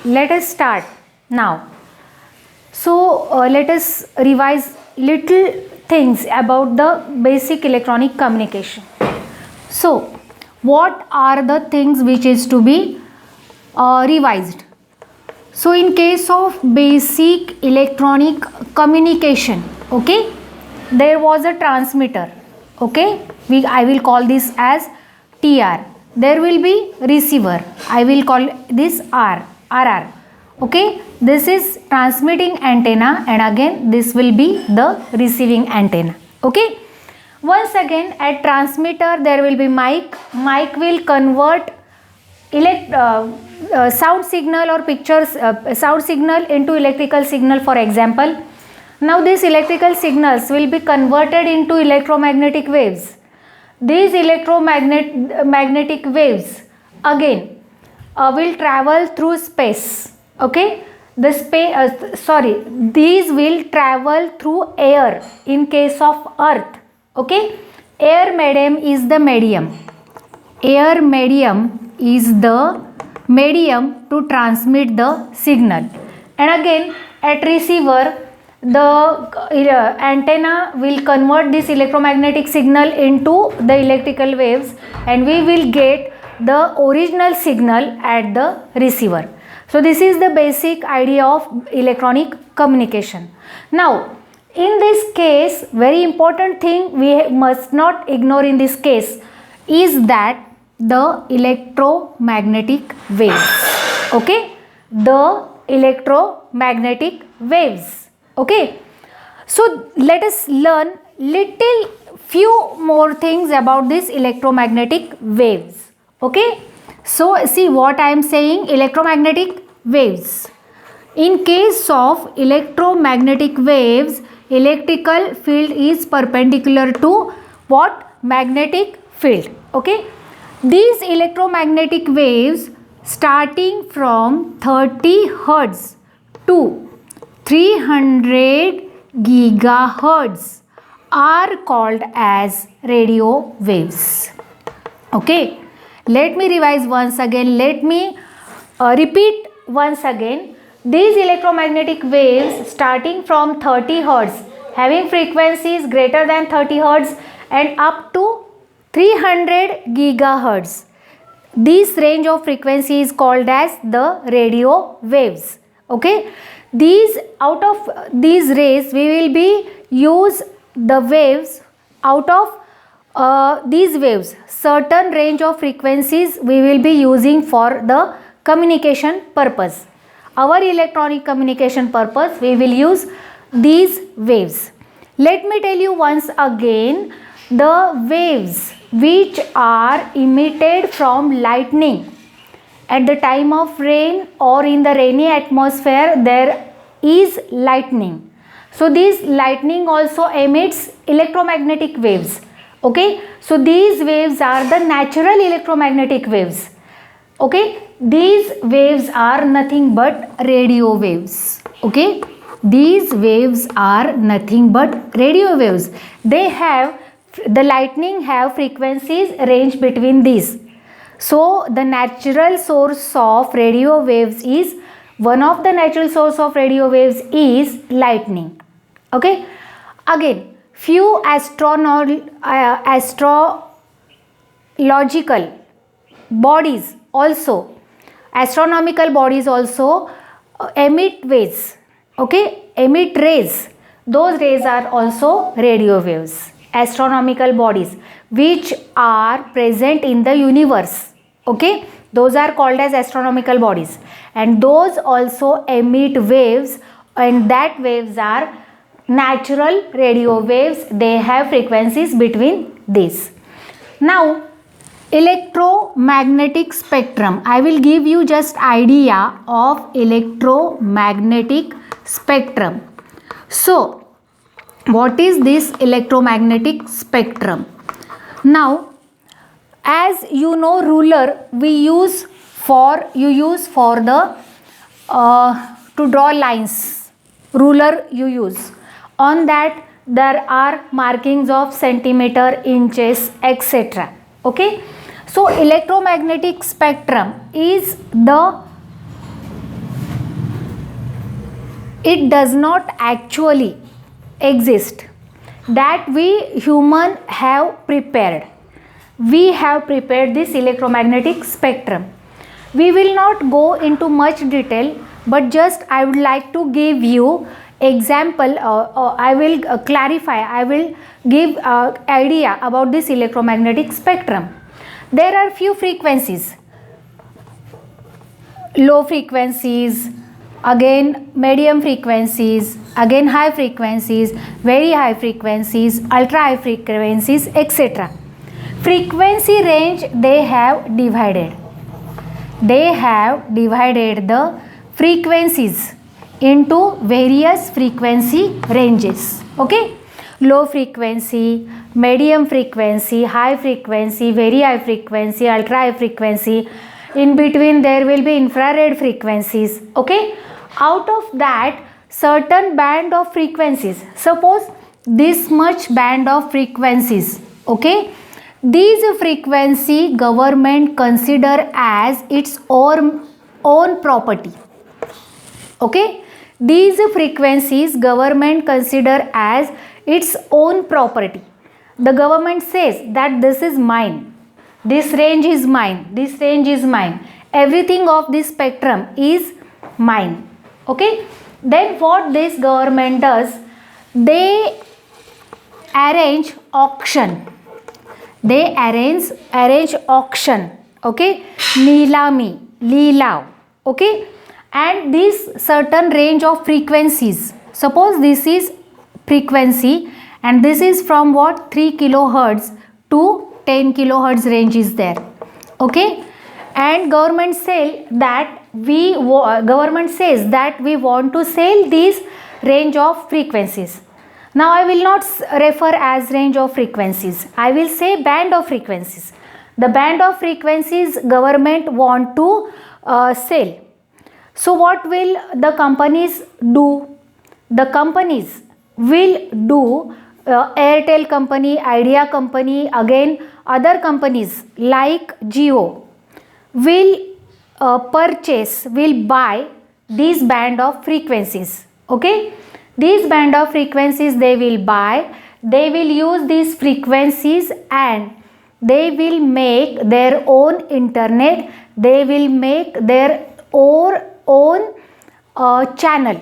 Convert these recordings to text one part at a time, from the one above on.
let us start now. So let us revise little things about the basic electronic communication. So what are the things which is to be revised? So in case of basic electronic communication, okay, there was a transmitter, okay, I will call this as TR. There will be receiver, I will call this RR, okay. This is transmitting antenna and again this will be the receiving antenna, okay. Once again at transmitter there will be mic will convert sound signal or pictures sound signal into electrical signal, for example. Now these electrical signals will be converted into electromagnetic waves. These electromagnetic waves again will travel through space, okay. These will travel through air in case of earth, okay. Air medium is the medium is the medium to transmit the signal, and again at receiver the antenna will convert this electromagnetic signal into the electrical waves and we will get the original signal at the receiver. So this is the basic idea of electronic communication. Now in this case, very important thing we must not ignore in this case is that the electromagnetic waves, okay, the electromagnetic waves, okay. So let us learn little few more things about this electromagnetic waves, okay. So see what I am saying, electromagnetic waves. In case of electromagnetic waves, electrical field is perpendicular to what? Magnetic field, okay. These electromagnetic waves starting from 30 Hertz to 300 gigahertz are called as radio waves, okay. Let me revise once again, let me repeat once again. These electromagnetic waves starting from 30 Hertz having frequencies greater than 30 Hertz and up to 300 gigahertz, this range of frequency is called as the radio waves, okay. Out of these rays we will be use the waves out of these waves, certain range of frequencies we will be using for the communication purpose. Our electronic communication purpose we will use these waves. Let me tell you once again, the waves which are emitted from lightning at the time of rain or in the rainy atmosphere, there is lightning. So this lightning also emits electromagnetic waves, okay. So these waves are the natural electromagnetic waves, okay. These waves are nothing but radio waves, okay. These waves are nothing but radio waves. The lightning have frequencies range between these. So the natural source of radio waves is, one of the natural source of radio waves is lightning, okay. Again few astrological bodies also, astronomical bodies also emit waves, okay, emit rays. Those rays are also radio waves. Astronomical bodies which are present in the universe, okay, those are called as astronomical bodies, and those also emit waves, and that waves are natural radio waves. They have frequencies between these. Now electromagnetic spectrum, I will give you just idea of electromagnetic spectrum. So what is this electromagnetic spectrum? Now as you know, ruler you use for the to draw lines, ruler you use. On that there are markings of centimeter, inches, etc, okay. So electromagnetic spectrum is the it does not actually exist, that we human have prepared. We have prepared this electromagnetic spectrum. We will not go into much detail, but just I would like to give you example. I will clarify, I will give idea about this electromagnetic spectrum. There are few frequencies: low frequencies, again medium frequencies, again high frequencies, very high frequencies, ultra high frequencies, etc. Frequency range they have divided. They have divided the frequencies into various frequency ranges. Okay, low frequency, medium frequency, high frequency, very high frequency, ultra high frequency. In between there will be infrared frequencies. Okay, out of that certain band of frequencies, suppose this much band of frequencies. Okay, these frequency government consider as its own property. Okay, these frequencies government consider as its own property. The government says that this is mine, this range is mine, this range is mine, everything of this spectrum is mine. Okay, then what this government does, they arrange auction. They arrange auction. Okay, nilami, lilav. Okay, and this certain range of frequencies, suppose this is frequency and this is from what, 3 kilohertz to 10 kilohertz range is there. Okay, and government says that we want to sell this range of frequencies. Now I will not refer as range of frequencies, I will say band of frequencies. The band of frequencies government want to sell. So what will the companies do? The companies will do, Airtel company, Idea company, again other companies like Jio will will buy these band of frequencies. Okay, these band of frequencies they will buy, they will use these frequencies and they will make their own internet, they will make their own channel,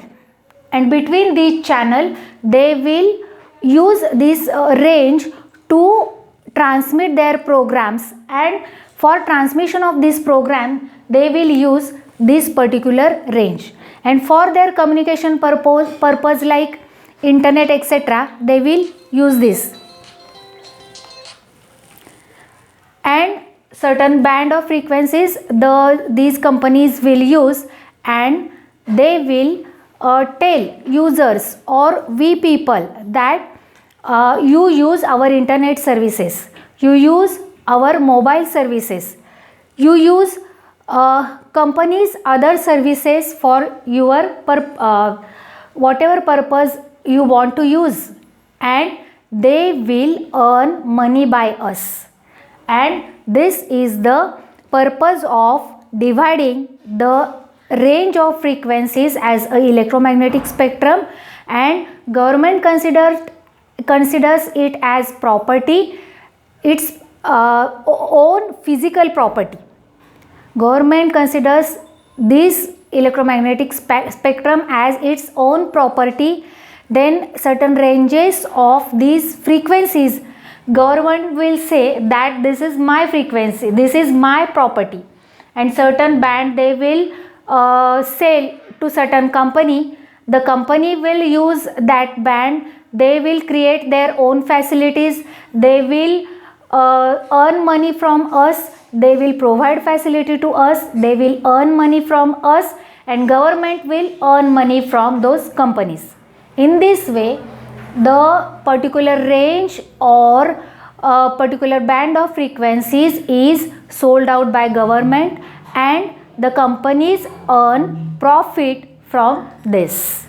and between this channel they will use this range to transmit their programs, and for transmission of this program they will use this particular range, and for their communication purpose like internet etc. they will use this. And certain band of frequencies these companies will use, and they will tell users or we people that you use our internet services, you use our mobile services, you use companies other services for your whatever purpose you want to use, and they will earn money by us. And this is the purpose of dividing the range of frequencies as a electromagnetic spectrum, and government considers it as property, its own physical property. Government considers this electromagnetic spectrum as its own property. Then certain ranges of these frequencies government will say that this is my frequency, this is my property, and certain band they will sell to certain company. The company will use that band, they will create their own facilities, they will earn money from us, they will provide facility to us, they will earn money from us, and government will earn money from those companies. In this way the particular range or particular band of frequencies is sold out by government, and the companies earn profit from this.